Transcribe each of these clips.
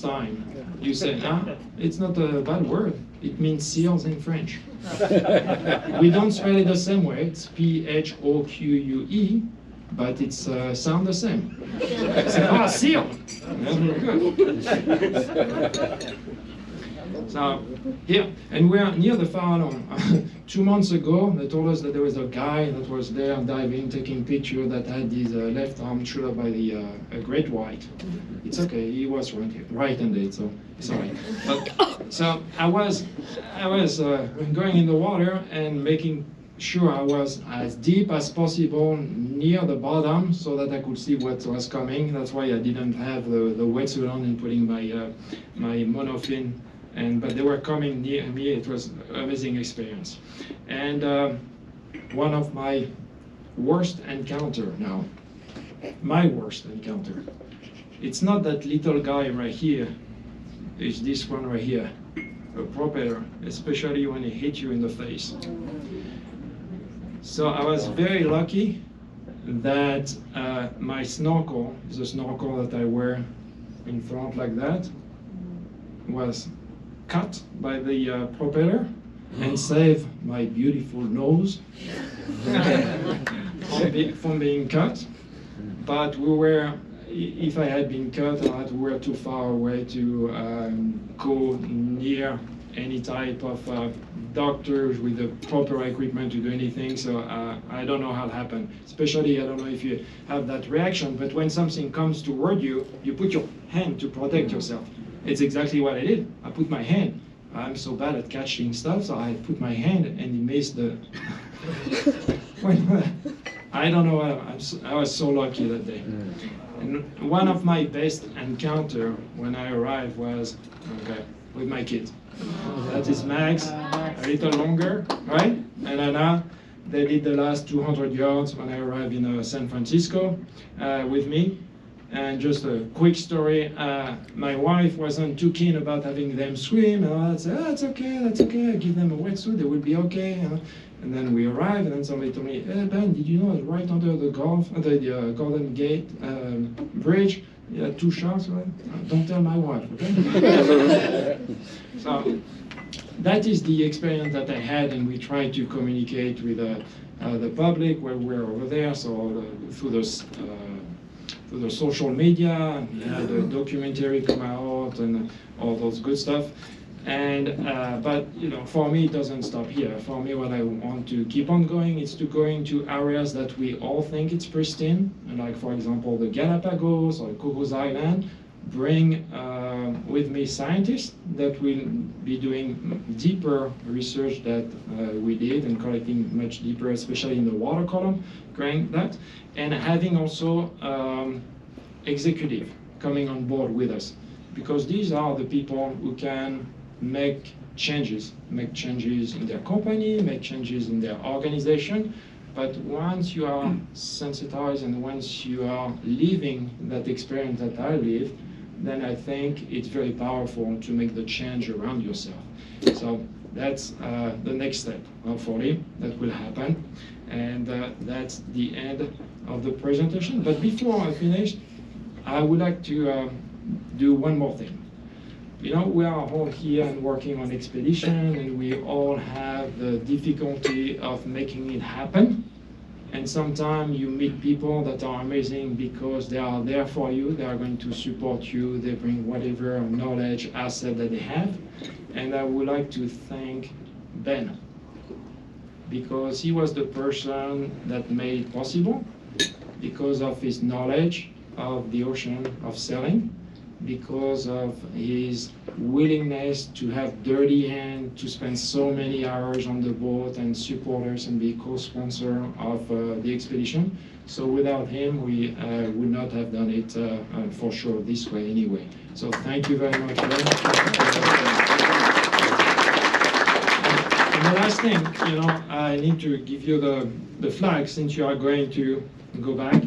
sign. You say, it's not a bad word. It means seals in French. We don't spell it the same way. It's Phoque, but it's sound the same. Say, seal. That's very good. So here, and we are near the Farallon. 2 months ago, they told us that there was a guy that was there diving, taking picture that had his left arm chewed up by the great white. It's okay, he was right-handed, so it's all right. But, so I was going in the water and making sure I was as deep as possible near the bottom so that I could see what was coming. That's why I didn't have the wetsuit on and putting my monofin. But they were coming near me. It was an amazing experience. And one of my worst encounter now, my worst encounter, it's not that little guy right here, it's this one right here, a propeller, especially when it hit you in the face. So I was very lucky that my snorkel, the snorkel that I wear in front like that, was cut by the propeller and saved my beautiful nose from being cut. But we were, if I had been cut, we were too far away to go near any type of doctors with the proper equipment to do anything. So I don't know how it happened. Especially, I don't know if you have that reaction, but when something comes toward you, you put your hand to protect yourself. It's exactly what I did. I put my hand. I'm so bad at catching stuff, so I put my hand and it missed the... I don't know, I was so lucky that day. And one of my best encounter when I arrived was, with my kid. That is Max, a little longer, right? And Anna, they did the last 200 yards when I arrived in San Francisco with me. And just a quick story, my wife wasn't too keen about having them swim, and I said, that's okay, I give them a wetsuit, they will be okay. And then we arrived, and then somebody told me, hey Ben, did you know it's right under the Golden Gate Bridge, you had 2 sharks? Don't tell my wife, okay? So that is the experience that I had, and we tried to communicate with the public while we're over there, so through the social media, the documentary come out and all those good stuff. And but for me it doesn't stop here. For me, what I want to keep on going is to go into areas that we all think it's pristine, and like for example the Galapagos or Cocos Island. Bring with me scientists that will be doing deeper research that we did and collecting much deeper, especially in the water column, growing that, and having also executive coming on board with us, because these are the people who can make changes in their company, make changes in their organization. But once you are sensitized and once you are living that experience that I lived, then I think it's very powerful to make the change around yourself. So that's the next step, hopefully, that will happen. And that's the end of the presentation. But before I finish, I would like to do one more thing. We are all here and working on expedition, and we all have the difficulty of making it happen. And sometimes you meet people that are amazing because they are there for you, they are going to support you, they bring whatever knowledge, asset that they have. And I would like to thank Ben, because he was the person that made it possible, because of his knowledge of the ocean, of sailing, because of his willingness to have dirty hands, to spend so many hours on the boat and support us and be co-sponsor of the expedition. So without him, we would not have done it for sure this way anyway. So thank you very much, Ben. And the last thing, I need to give you the flag, since you are going to go back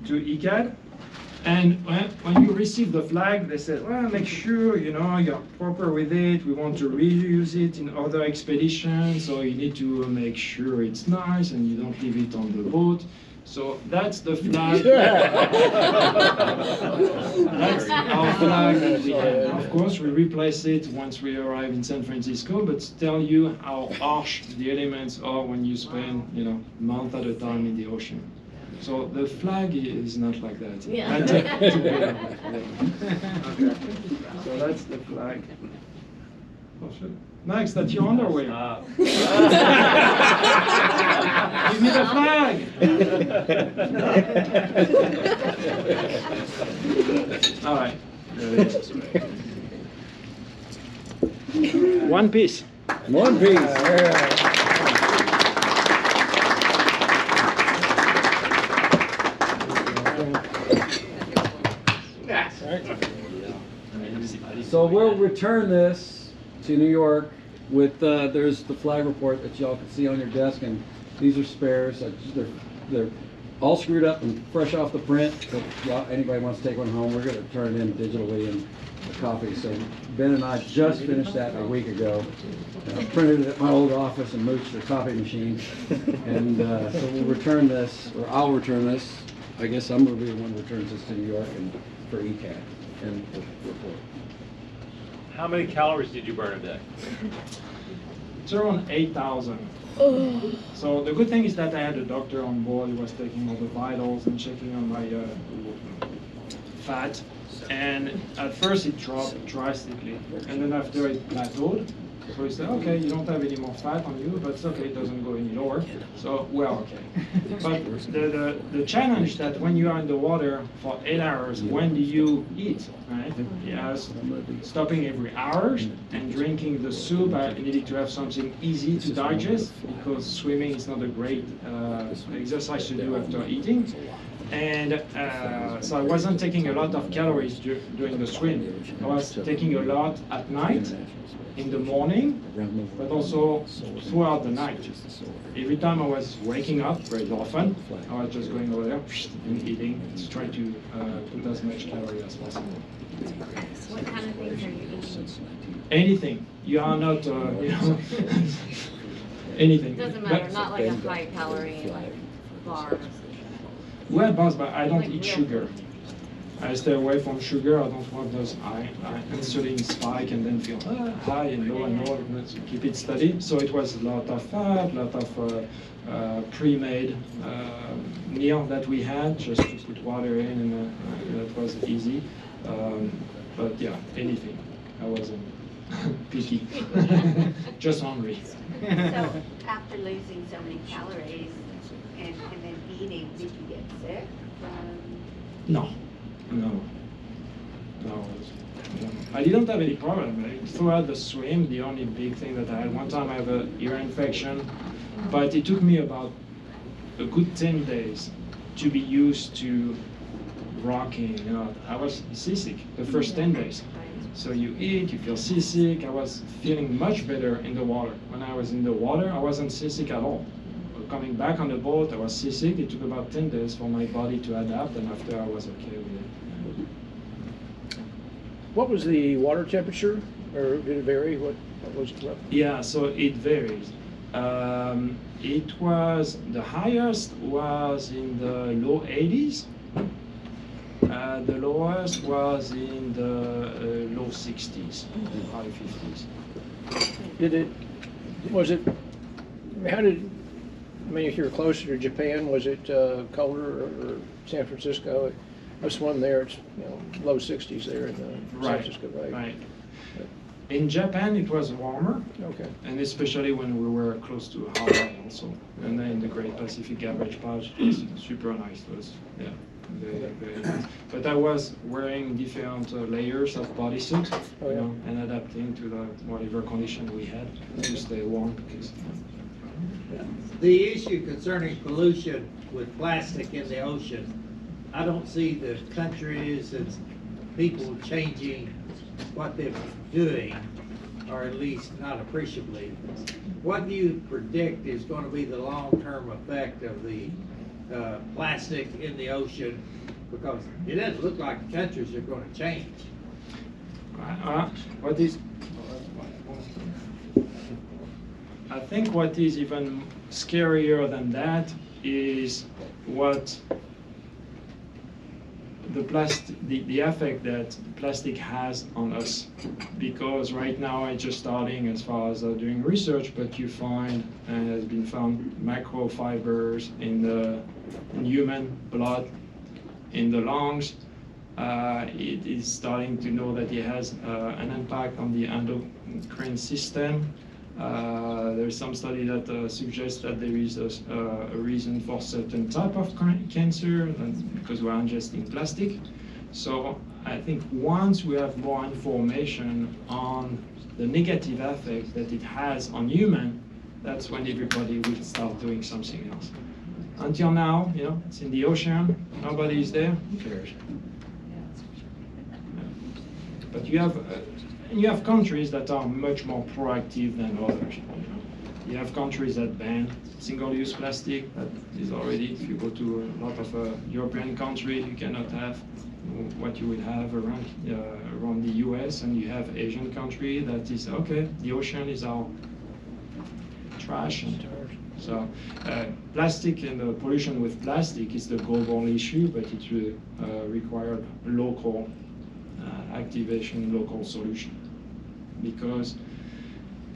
to ICAD. And when you receive the flag, they said, well, make sure, you're proper with it. We want to reuse it in other expeditions, so you need to make sure it's nice and you don't leave it on the boat. So that's the flag. That's our flag that we have. Of course, we replace it once we arrive in San Francisco, but tell you how harsh the elements are when you spend, month at a time in the ocean. So the flag is not like that. Yeah. Okay. So that's the flag. Oh, shit. Max, that's your underwear. Give me the flag. All right. One piece. One piece. So we'll return this to New York with, there's the flag report that y'all can see on your desk, and these are spares. They're all screwed up and fresh off the print. So if anybody wants to take one home, we're going to turn it in digitally and a copy. So Ben and I just finished that a week ago. Printed it at my old office and moved to the copy machine. And so we'll return this, or I'll return this. I guess I'm going to be the one who returns this to New York and for ECAT and the report. How many calories did you burn a day? It's around 8,000. So the good thing is that I had a doctor on board who was taking all the vitals and checking on my fat. And at first it dropped drastically, and then after it plateaued. So he said, okay, you don't have any more fat on you, but it's okay, it doesn't go any lower. So we're okay. But the challenge that when you are in the water for 8 hours, when do you eat, right? Yes, stopping every hour and drinking the soup. I needed to have something easy to digest because swimming is not a great exercise to do after eating. And so I wasn't taking a lot of calories during the swim. I was taking a lot at night, in the morning, but also throughout the night. Every time I was waking up, very often, I was just going over there and eating to try to put as much calorie as possible. What kind of things are you eating? Anything. You are not, anything. Doesn't matter, not like a high calorie, like bars. Well, bars, but I don't eat sugar. I stay away from sugar. I don't want those insulin spike and then feel high and low and low. Let's keep it steady. So it was a lot of fat, a lot of pre-made meal that we had, just to put water in, and that was easy. But yeah, anything. I wasn't picky, just hungry. So after losing so many calories and then eating, did you get sick? No. I didn't have any problem. Throughout the swim, the only big thing that I had, one time I had an ear infection, but it took me about a good 10 days to be used to rocking. I was seasick the first 10 days. So you eat, you feel seasick. I was feeling much better in the water. When I was in the water, I wasn't seasick at all. Coming back on the boat, I was seasick. It took about 10 days for my body to adapt, and after I was okay with it. What was the water temperature, or did it vary? What was it? Yeah, so it varies. It was, the highest was in the low 80s. The lowest was in the low 60s, high 50s. I mean, if you were closer to Japan, was it colder, or San Francisco? I swam there, it's low 60s there in San Francisco Bay. Right. In Japan, it was warmer. Okay. And especially when we were close to Hawaii also. And then in the Great Pacific Average Patch, it was super nice. It was, yeah, very, very nice. But I was wearing different layers of bodysuit, and adapting to the whatever condition we had to stay warm. Because, The issue concerning pollution with plastic in the ocean, I don't see the countries and people changing what they're doing, or at least not appreciably. What do you predict is going to be the long-term effect of the plastic in the ocean? Because it doesn't look like the countries are going to change. I think what is even scarier than that is what the effect that plastic has on us, because right now I'm just starting as far as doing research, but you find, and has been found, microfibers in human blood, in the lungs. It is starting to know that it has an impact on the endocrine system. There's some study that suggests that there is a reason for certain type of cancer because we are ingesting plastic. So I think once we have more information on the negative effect that it has on human, that's when everybody will start doing something else. Until now, you know, it's in the ocean, nobody is there, who cares? But you have countries that are much more proactive than others. You have countries that ban single-use plastic. That is already, if you go to a lot of European countries, you cannot have what you would have around the US, and you have Asian country that is, okay, the ocean is our trash. So plastic and the pollution with plastic is the global issue, but it will require local activation, local solution. Because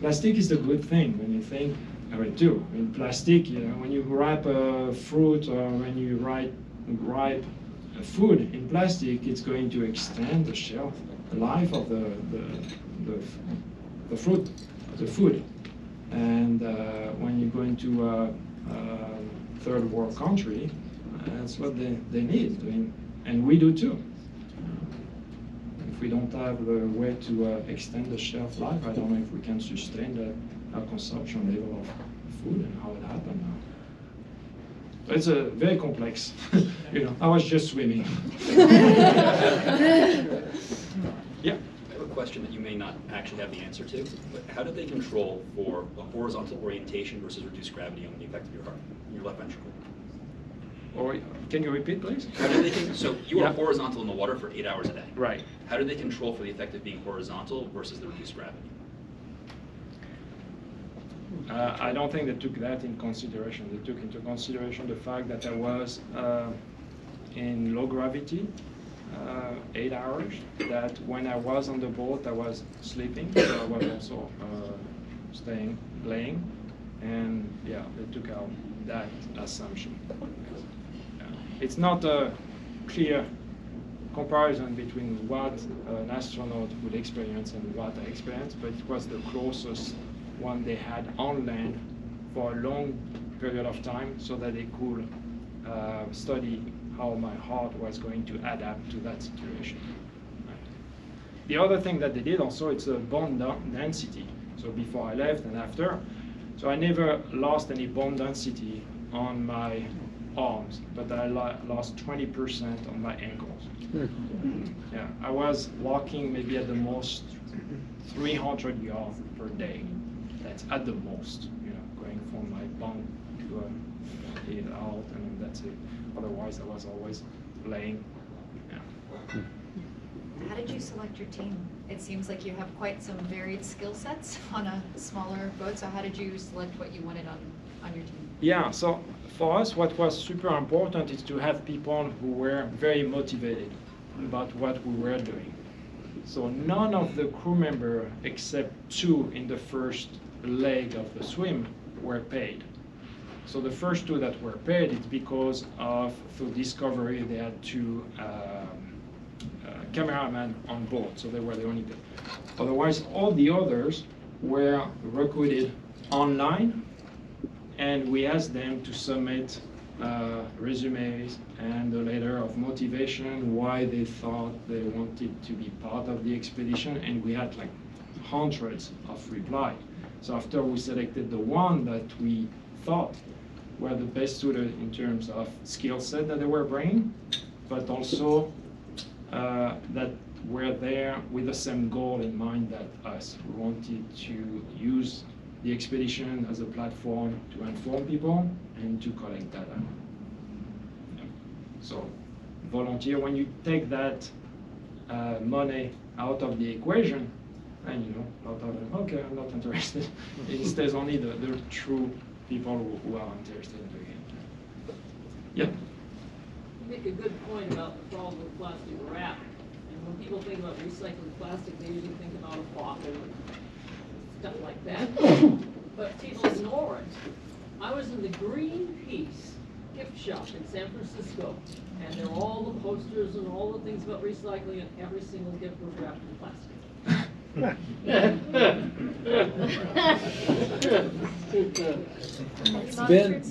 plastic is a good thing when you think of it too. I mean, plastic, you know, when you wrap a fruit or when you wrap food in plastic, it's going to extend the shelf life of the fruit, the food. And when you go into a third world country, that's what they need. I mean, and we do too. If we don't have the way to extend the shelf life, I don't know if we can sustain our consumption level of food and how it happened now. So it's a very complex. You know, I was just swimming. Yeah. I have a question that you may not actually have the answer to, but how do they control for a horizontal orientation versus reduced gravity on the effect of your heart, your left ventricle? Or can you repeat, please? How do they so you are Yeah. horizontal in the water for 8 hours a day. Right. How do they control for the effect of being horizontal versus the reduced gravity? I don't think they took that in consideration. They took into consideration the fact that I was in low gravity, 8 hours, that when I was on the boat, I was sleeping, so I was also laying, and yeah, they took out that assumption. Yeah. It's not a clear comparison between what an astronaut would experience and what I experienced, but it was the closest one they had on land for a long period of time so that they could study how my heart was going to adapt to that situation. The other thing that they did also, it's a bone density. So before I left and after, so I never lost any bone density on my arms, but I lost 20% on my ankles. Yeah, I was walking maybe at the most 300 yards per day. That's at the most, you know, going from my bunk to it out, and that's it. Otherwise, I was always laying. Yeah. How did you select your team? It seems like you have quite some varied skill sets on a smaller boat, so how did you select what you wanted on your team? Yeah, so for us, what was super important is to have people who were very motivated about what we were doing. So none of the crew members, except 2 in the first leg of the swim, were paid. So the first 2 that were paid, it's because of, through Discovery, they had 2 cameramen on board, so they were the only paid. Otherwise, all the others were recruited online, and we asked them to submit resumes and a letter of motivation, why they thought they wanted to be part of the expedition, and we had like hundreds of replies. So after we selected the one that we thought were the best suited in terms of skill set that they were bringing, but also that were there with the same goal in mind that us. We wanted to use the expedition as a platform to inform people and to collect data. Yeah. So volunteer, when you take that money out of the equation, and you know, a lot of them, okay, I'm not interested. It stays only the true people who are interested in doing it. make a good point about the problem with plastic wrap. And when people think about recycling plastic, they usually think about a bottle and stuff like that. But people ignore it. I was in the Greenpeace gift shop in San Francisco, and there were all the posters and all the things about recycling, and every single gift was wrapped in plastic. Ben,